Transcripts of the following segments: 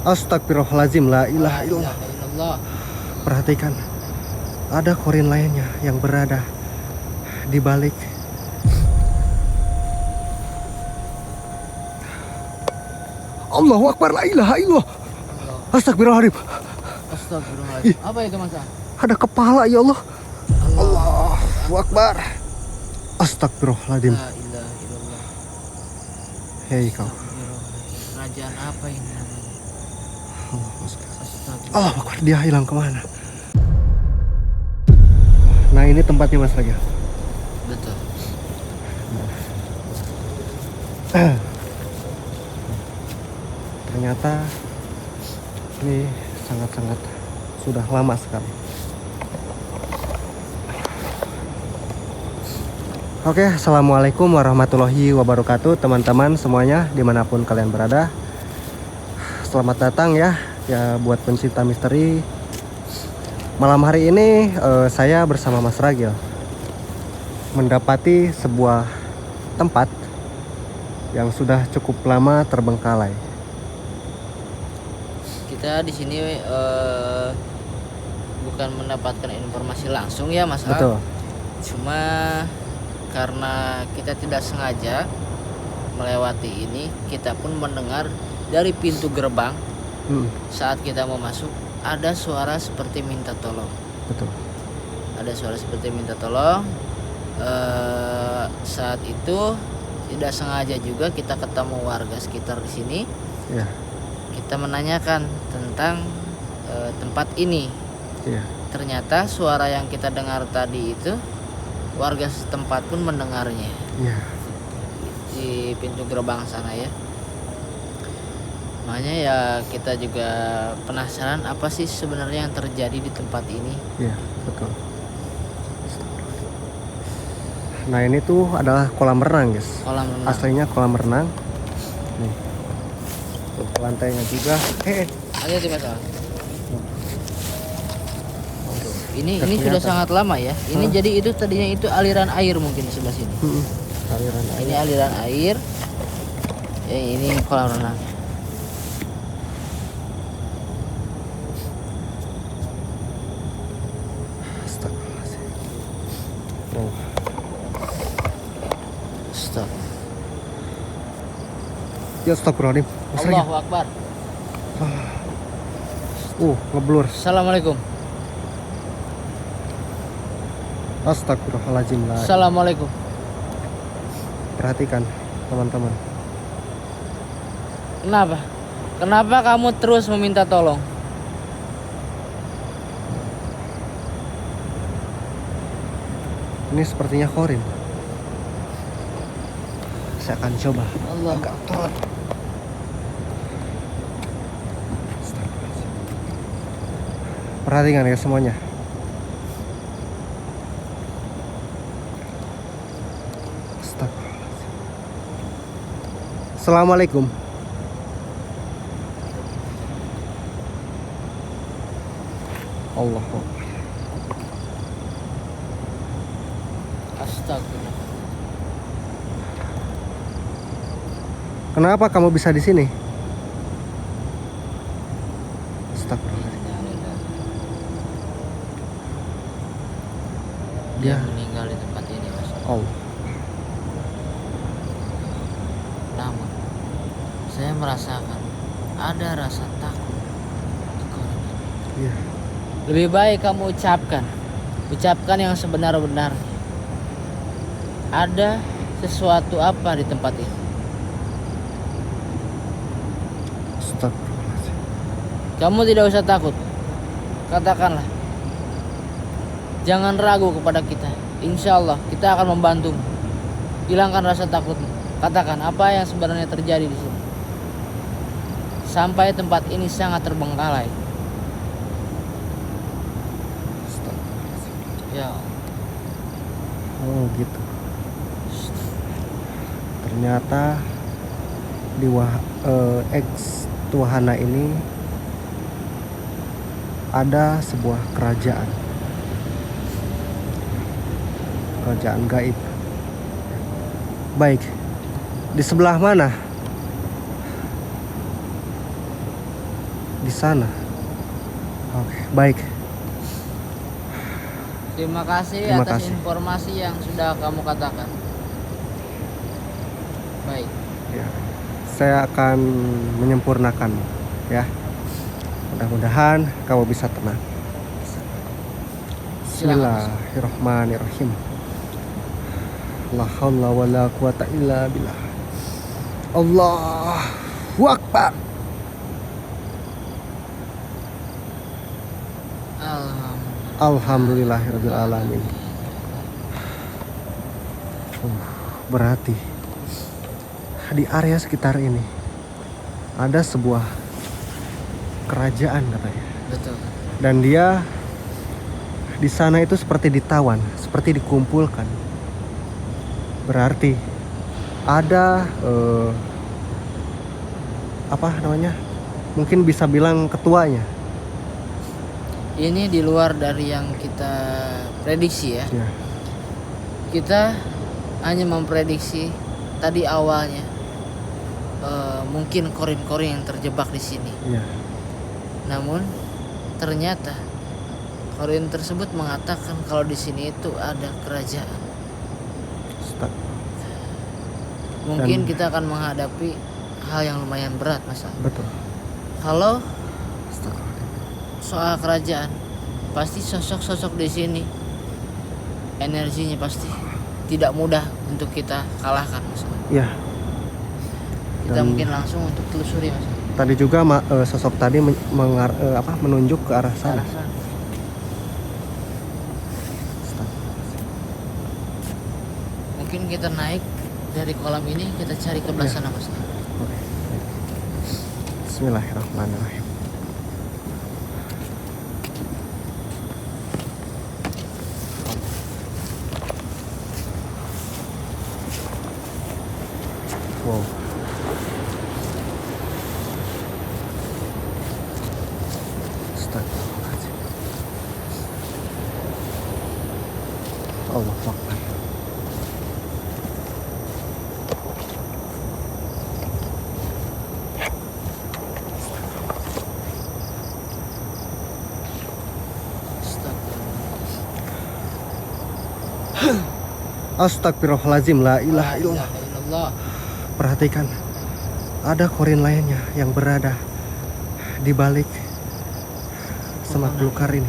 Astagfirullahaladzim, la ilaha illallah. illallah. Perhatikan, ada korin lainnya yang berada di balik Allahu Akbar, la ilaha illallah. Astagfirullahaladzim. Astagfirullahaladzim. Apa itu Mas? Ada kepala ya Allah. Allahu Akbar. Astagfirullahaladzim. La ilaha illallah. Hei kau. Kerajaan apa ini namanya? Astagfirullah. Allah Akbar, dia hilang kemana? Nah ini tempatnya Mas Raga. Betul. Ternyata ini sangat-sangat sudah lama sekali. Oke, assalamualaikum warahmatullahi wabarakatuh teman-teman semuanya dimanapun kalian berada. Selamat datang ya buat pencinta misteri. Malam hari ini saya bersama Mas Ragil mendapati sebuah tempat yang sudah cukup lama terbengkalai. Kita di sini bukan mendapatkan informasi langsung ya Mas. Betul. Cuma karena kita tidak sengaja melewati ini, kita pun mendengar dari pintu gerbang saat kita mau masuk ada suara seperti minta tolong. Betul. Ada suara seperti minta tolong. Saat itu tidak sengaja juga kita ketemu warga sekitar di sini. Ya. Kita menanyakan tentang tempat ini. Ya. Ternyata suara yang kita dengar tadi itu warga setempat pun mendengarnya. Ya. Di pintu gerbang sana ya. Makanya ya kita juga penasaran apa sih sebenarnya yang terjadi di tempat ini. Ya, betul. Nah ini tuh adalah kolam renang guys. Kolam renang. Aslinya kolam renang. Nih. Tuh, lantainya juga. Ayo sih Mas. Ini Kelihatan. sudah sangat lama ya. Ini jadi itu tadinya itu aliran air mungkin di sebelah sini. Aliran air. Ini aliran air. Ini kolam renang. Astagfirullahaladzim. Oh. Stop. Ya astagfirullahaladzim. Mas Ragil. Allahu Akbar. Ngeblur. Assalamualaikum. Astagfirullahaladzim lah. Assalamualaikum. Perhatikan teman-teman. Kenapa? Kenapa kamu terus meminta tolong? Ini sepertinya korin. Saya akan coba. Allah. Agak turun. Perhatikan ya semuanya. Astagfirullahaladzim. Assalamualaikum. Allah. Astagfirullah. Kenapa kamu bisa di sini? Astagfirullahaladzim. Dia Ya. meninggal di tempat ini Mas. Allah. Namun saya merasakan ada rasa takut di kolam ini. Iya. Lebih baik kamu ucapkan yang sebenar-benarnya. Ada sesuatu apa di tempat ini? Astagfirullahaladzim. Kamu tidak usah takut. Katakanlah. Jangan ragu kepada kita. Insya Allah kita akan membantumu. Hilangkan rasa takutmu. Katakan apa yang sebenarnya terjadi di sini. Sampai tempat ini sangat terbengkalai. Astagfirullahaladzim. Ya. Oh gitu. Ternyata di ex Tuhanna ini ada sebuah kerajaan gaib. Baik, di sebelah mana di sana. Oke, baik. Terima kasih Terima atas kasih. informasi yang sudah kamu katakan. Baik. Ya, saya akan menyempurnakan ya. Mudah-mudahan kamu bisa tenang. Silakan. Bismillahirrahmanirrahim. La haula wala quwata illa billah. Allahu Akbar. Alhamdulillahirabbil alamin. Berarti di area sekitar ini ada sebuah kerajaan katanya. Betul. Dan dia di sana itu seperti ditawan, seperti dikumpulkan. Berarti ada apa namanya? Mungkin bisa bilang ketuanya. Ini di luar dari yang kita prediksi ya. Ya. Kita hanya memprediksi tadi awalnya mungkin korin-korin yang terjebak di sini. Ya. Namun ternyata korin tersebut mengatakan kalau di sini itu ada kerajaan. Mungkin kita akan menghadapi hal yang lumayan berat, Mas. Betul. Kalau soal kerajaan, pasti sosok-sosok di sini energinya pasti tidak mudah untuk kita kalahkan, Mas. Ya. Kita Dan mungkin langsung untuk telusuri, Mas. tadi juga sosok tadi menunjuk ke arah sana. Mungkin kita naik dari kolam ini, kita cari ke belah sana, Mas. Oke. Bismillahirrahmanirrahim. Wow. Astagfirullahaladzim. Allahu Akbar. Astagfirullahaladzim, la ilaha illallah. Perhatikan, ada korin lainnya yang berada di balik semak belukar ini.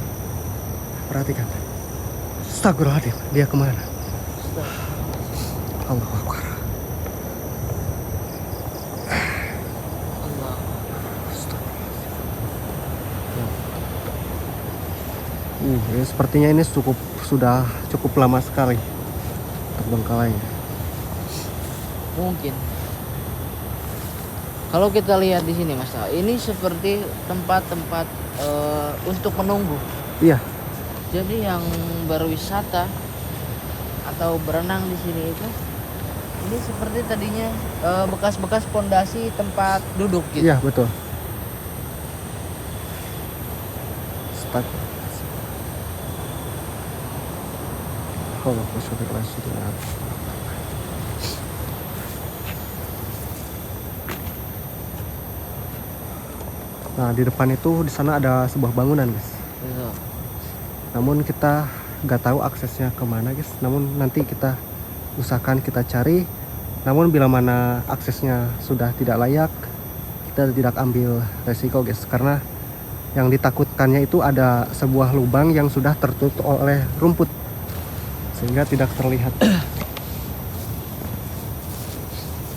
Perhatikan. Astagfirullahaladzim, dia kemana? Allahu Akbar. Ya, sepertinya ini sudah cukup lama sekali terbengkalainya. Mungkin kalau kita lihat di sini, Mas, ini seperti tempat-tempat untuk menunggu. Iya. Jadi yang berwisata atau berenang di sini itu, ini seperti tadinya bekas-bekas pondasi tempat duduk gitu. Iya, betul. Stuck. Nah, di depan itu di sana ada sebuah bangunan, guys. Betul. Namun kita nggak tahu aksesnya kemana, guys. Namun nanti kita usahakan kita cari. Namun bila mana aksesnya sudah tidak layak, kita tidak ambil resiko, guys. Karena yang ditakutkannya itu ada sebuah lubang yang sudah tertutup oleh rumput sehingga tidak terlihat.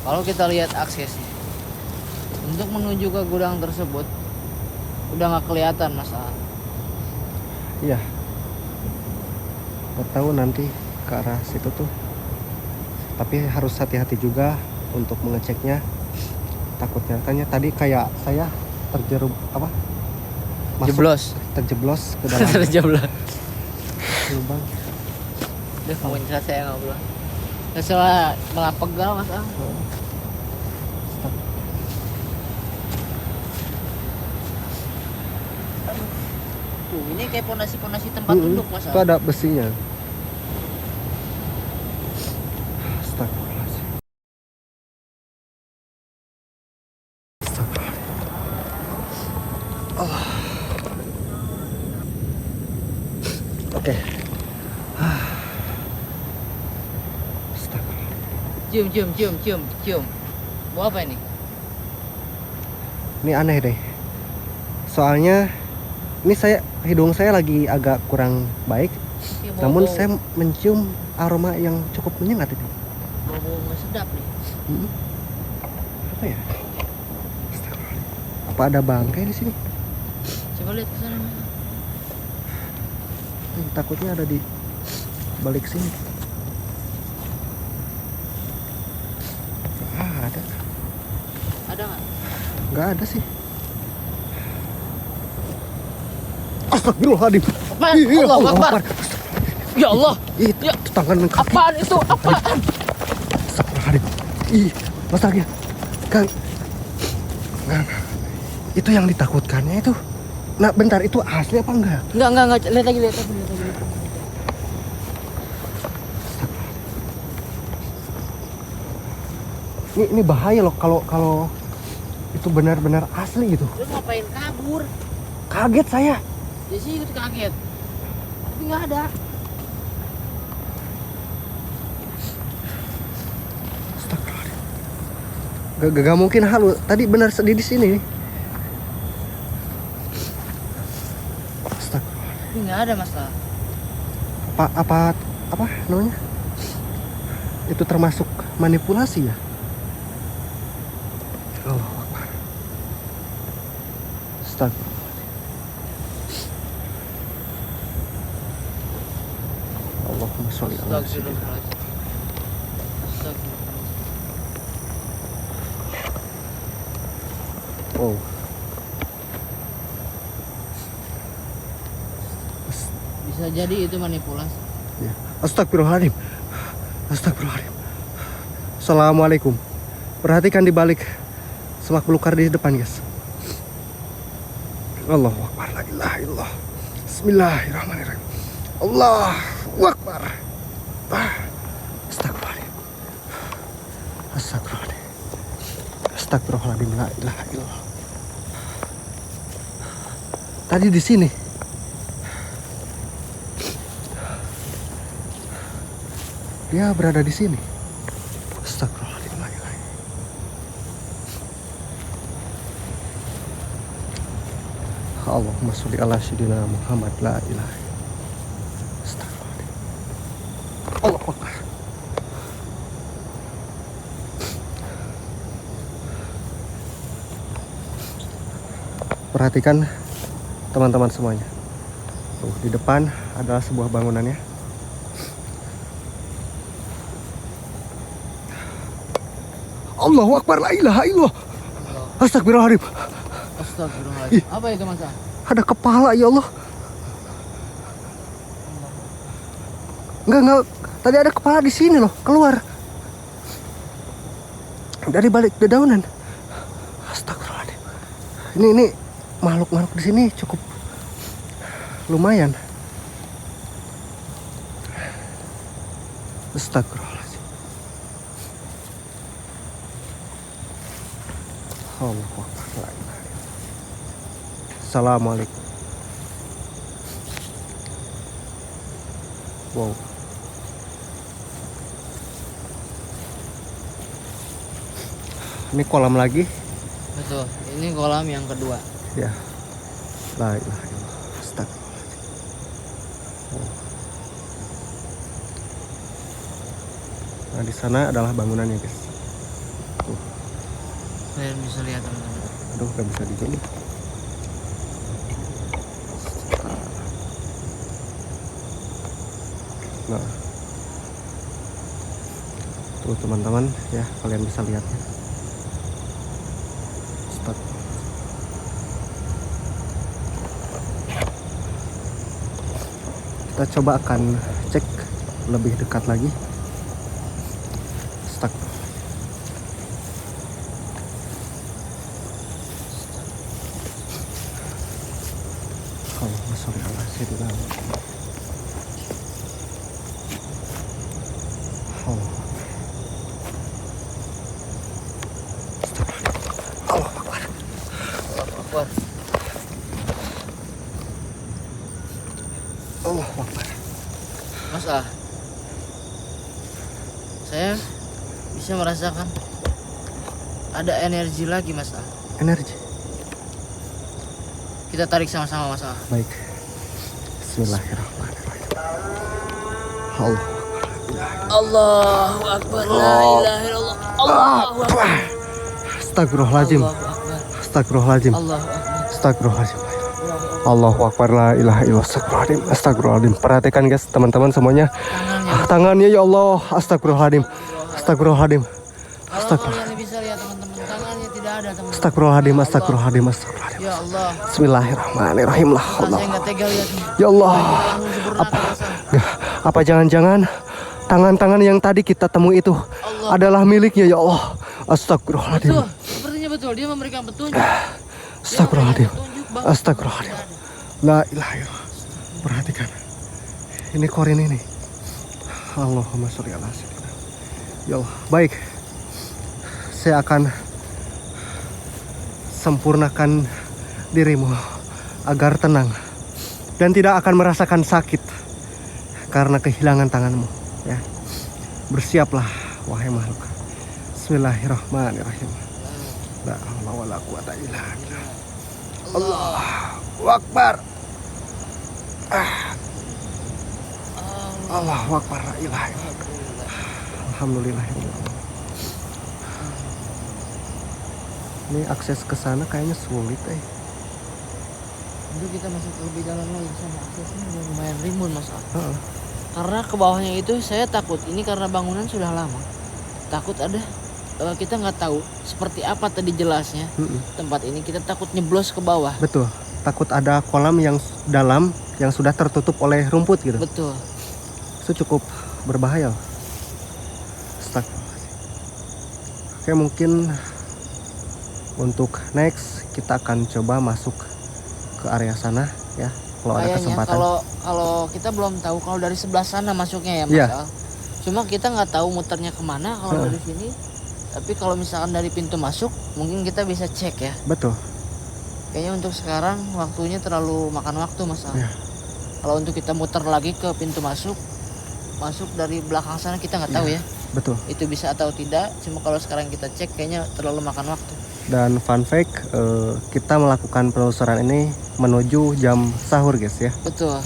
Kalau kita lihat aksesnya untuk menuju ke gudang tersebut udah nggak kelihatan, Mas. Iya. Nggak tahu nanti ke arah situ tuh. Tapi harus hati-hati juga untuk mengeceknya. Takutnya tanya tadi kayak saya terjeblos ke dalam Terjeblos. lubang. Udah kamu cerita saya ngobrol. Masalah malah pegal, Mas. Tuh, ini kayak pondasi-pondasi tempat duduk, Mas. Itu ada besinya. Astagfirullahaladzim. Oke. Cium. Bau apa ini? Ini aneh deh. Soalnya ini hidung saya lagi agak kurang baik. Namun saya mencium aroma yang cukup menyengat itu. Bau nggak sedap nih. Apa ya? Apa ada bangkai di sini? Coba lihat ke sana. Takutnya ada di balik sini. Ada. Ada nggak? Nggak ada sih. Astagfirullahaladzim. Apaan? Allahu Akbar. Ya Allah. Itu Ya. tangan kaki. Apaan itu? Apaan? Astagfirullahaladzim. Masaknya. Kang. Nah, itu yang ditakutkannya itu. Nah, bentar, itu asli apa enggak? Enggak. Lihat lagi. Ini bahaya loh kalau itu benar-benar asli gitu. Lu ngapain kabur? Kaget saya. Ya sih ikut kaget. Tapi nggak ada. Astagfirullahaladzim. Gak mungkin halu. Tadi benar sedih di sini. Astagfirullahaladzim. Tapi nggak ada masalah. Apa namanya? Itu termasuk manipulasi ya? Allahu Akbar. Astagfirullah. Allahumma sholli ala sayyidina. Oh. Bisa jadi itu manipulasi. Ya. Astagfirullahaladzim. Assalamualaikum. Perhatikan di balik semak belukar di depan, guys. Allahu Akbar, la ilaha illallah. Bismillahirrahmanirrahim. Allahu Akbar. Astagfirullahaladzim, la ilaha illallah. Tadi di sini. Dia berada di sini. Astagfirullahaladzim, la ilaha illallah. Allahumma sholli ala sayyidina Muhammad, la ilaha illallah. Astagfirullahaladzim. Allahu Akbar. Perhatikan teman-teman semuanya. Tuh, di depan adalah sebuah bangunannya. Allahu Akbar, la ilaha illallah. Astagfirullahaladzim. Astagfirullahaladzim. Apa itu masa? Ada kepala, ya Allah. Enggak. Tadi ada kepala di sini loh, keluar dari balik dedaunan. Astagfirullahaladzim. Ini makhluk di sini cukup lumayan. Astagfirullahaladzim. Allahu Akbar. Assalamualaikum. Wow. Ini kolam lagi. Betul. Ini kolam yang kedua. Ya. La ilaha illallah. Astagfirullahaladzim. Wow. Nah, di sana adalah bangunannya, guys. Tuh. Kalian bisa lihat teman-teman. Aduh, gak bisa digini. Nah, tuh teman-teman ya, kalian bisa lihatnya. Stop. Kita coba akan cek lebih dekat lagi. Stuck. Allahumma sholli ala sayyidina Muhammad. Akbar. merasakan ada energi lagi Mas Al. Energi. Kita tarik sama-sama Mas Al. Baik. Bismillahirrahmanirrahim. Allah. Allahu Akbar. La ilaha illallah. Allahu Akbar. Astagfirullahaladzim. Allahu Akbar. Astagfirullahaladzim. Allahu Akbar. Astagfirullahaladzim. Allahu Akbar, la ilaha illallah. Astagfirullahaladzim. Astagfirullahaladzim. Perhatikan guys, teman-teman semuanya. Tangannya ya Allah. Astagfirullahaladzim. Astagfirullahaladzim. Kalau kalian bisa lihat teman-teman, tangannya tidak ada teman-teman. Astagfirullahaladzim. Astagfirullahaladzim. Astagfirullahaladzim. Ya Allah. Bismillahirrahmanirrahim. La haula. Saya nggak tega lihat. Ya Allah. Kamu sempurna Mas Al. Apa jangan-jangan tangan-tangan yang tadi kita temui itu adalah miliknya ya Allah. Astagfirullahaladzim. Betul, sepertinya betul. Dia memberikan petunjuk. Astagfirullahaladzim. Astagfirullahaladzim. La ilaha illallah. Perhatikan. Ini korin ini. Allahumma sholli ala sayyidina. Ya Allah. Baik. Saya akan sempurnakan dirimu agar tenang dan tidak akan merasakan sakit karena kehilangan tanganmu, ya. Bersiaplah wahai makhluk. Bismillahirrahmanirrahim. La haula wala quwata illa billah. Allahu Akbar. Allahu Akbar, la ilaha illallah. Alhamdulillah. Ini akses ke sana kayaknya sulit Untuk kita masuk lebih dalam lagi sama aksesnya udah lumayan rimbun Mas Al. Karena ke bawahnya itu saya takut. Ini karena bangunan sudah lama. Takut ada kita nggak tahu seperti apa tadi jelasnya tempat ini. Kita takut nyeblos ke bawah. Betul. Takut ada kolam yang dalam yang sudah tertutup oleh rumput gitu. Betul. Itu cukup berbahaya. Astagfirullahaladzim. Oke, mungkin untuk next kita akan coba masuk ke area sana ya. Kalau ada kesempatan. Kalau kita belum tahu kalau dari sebelah sana masuknya ya Mas Iya. Al. Cuma kita nggak tahu muternya kemana kalau dari sini. Tapi kalau misalkan dari pintu masuk mungkin kita bisa cek ya. Betul. Kayaknya untuk sekarang waktunya terlalu makan waktu Mas Al. Iya. Kalau untuk kita muter lagi ke pintu masuk dari belakang sana kita nggak tahu ya. Betul. Itu bisa atau tidak. Cuma kalau sekarang kita cek kayaknya terlalu makan waktu. Dan fun fact, kita melakukan penelusuran ini menuju jam sahur guys ya. Betul.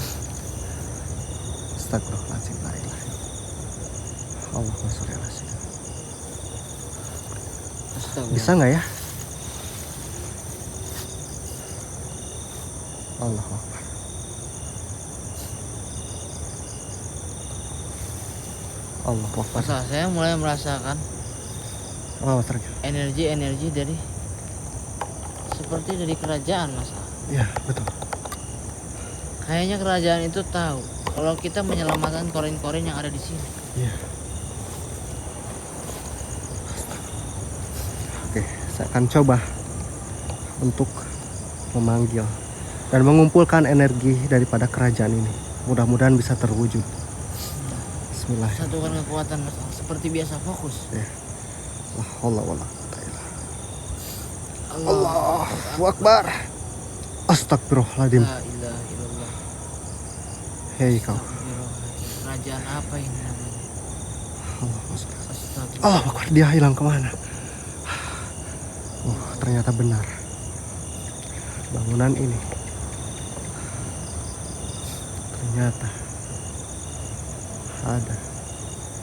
Astagfirullahaladzim. La ilaha illallah. Allahumma sholli ala sayyidina. Astagfirullah. Bisa nggak ya? Allahu Akbar. Allahu Akbar. Masa saya mulai merasakan energi dari seperti dari kerajaan Mas Al. Iya, betul. Kayaknya kerajaan itu tahu kalau kita menyelamatkan korin-korin yang ada di sini. Iya. Oke, saya akan coba untuk memanggil dan mengumpulkan energi daripada kerajaan ini. Mudah-mudahan bisa terwujud. Bismillah. Satukan kekuatan Mas Al. Seperti biasa fokus. Ya. La haula wala quwata illa Allah. Allahu Akbar. Astagfirullahaladzim. La ilaha illallah. Hei kau. Astagfirullahaladzim. Kerajaan apa ini namanya? Astagfirullah. Allahu Akbar. Dia hilang kemana? Ternyata benar. Bangunan ini ternyata ada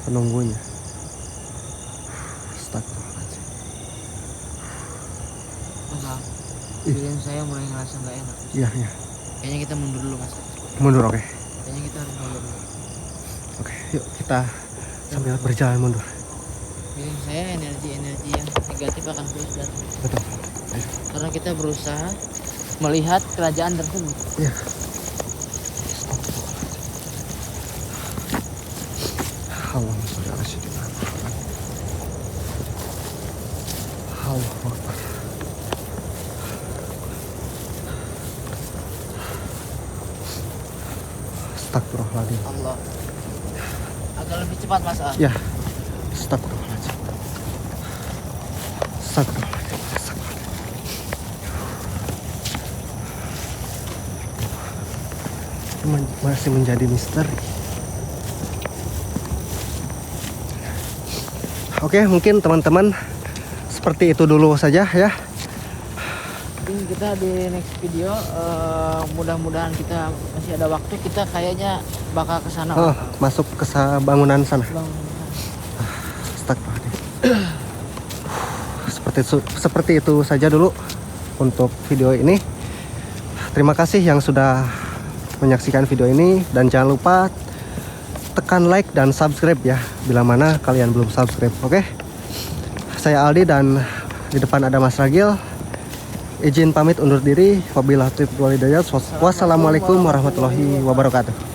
penunggunya. Astagfirullahaladzim. Mas Al, feeling saya mulai ngerasa nggak enak. Iya, iya. Kayaknya kita mundur dulu Mas Al. Mundur, oke. Kayaknya kita harus mundur dulu. Oke, yuk kita sambil berjalan mundur. Feeling saya energi yang negatif akan terus datang. Betul. Ayo. Karena kita berusaha melihat kerajaan tersebut. Iya. Allahumma sholli ala sayyidina Muhammad. Allahu Akbar. Astagfirullahaladzim. Allah. Agak lebih cepat Mas Al. Ya. Astagfirullahaladzim. Astagfirullahaladzim. Masih menjadi misteri. Oke, mungkin teman-teman seperti itu dulu saja ya. Mungkin kita di next video mudah-mudahan kita masih ada waktu, kita kayaknya bakal ke sana. Masuk ke bangunan sana. Seperti itu saja dulu untuk video ini. Terima kasih yang sudah menyaksikan video ini, dan jangan lupa tekan like dan subscribe ya bila mana kalian belum subscribe. Oke, saya Aldi dan di depan ada Mas Ragil. Izin pamit undur diri. Wabillahi taufiq wal hidayah. Wassalamualaikum warahmatullahi wabarakatuh.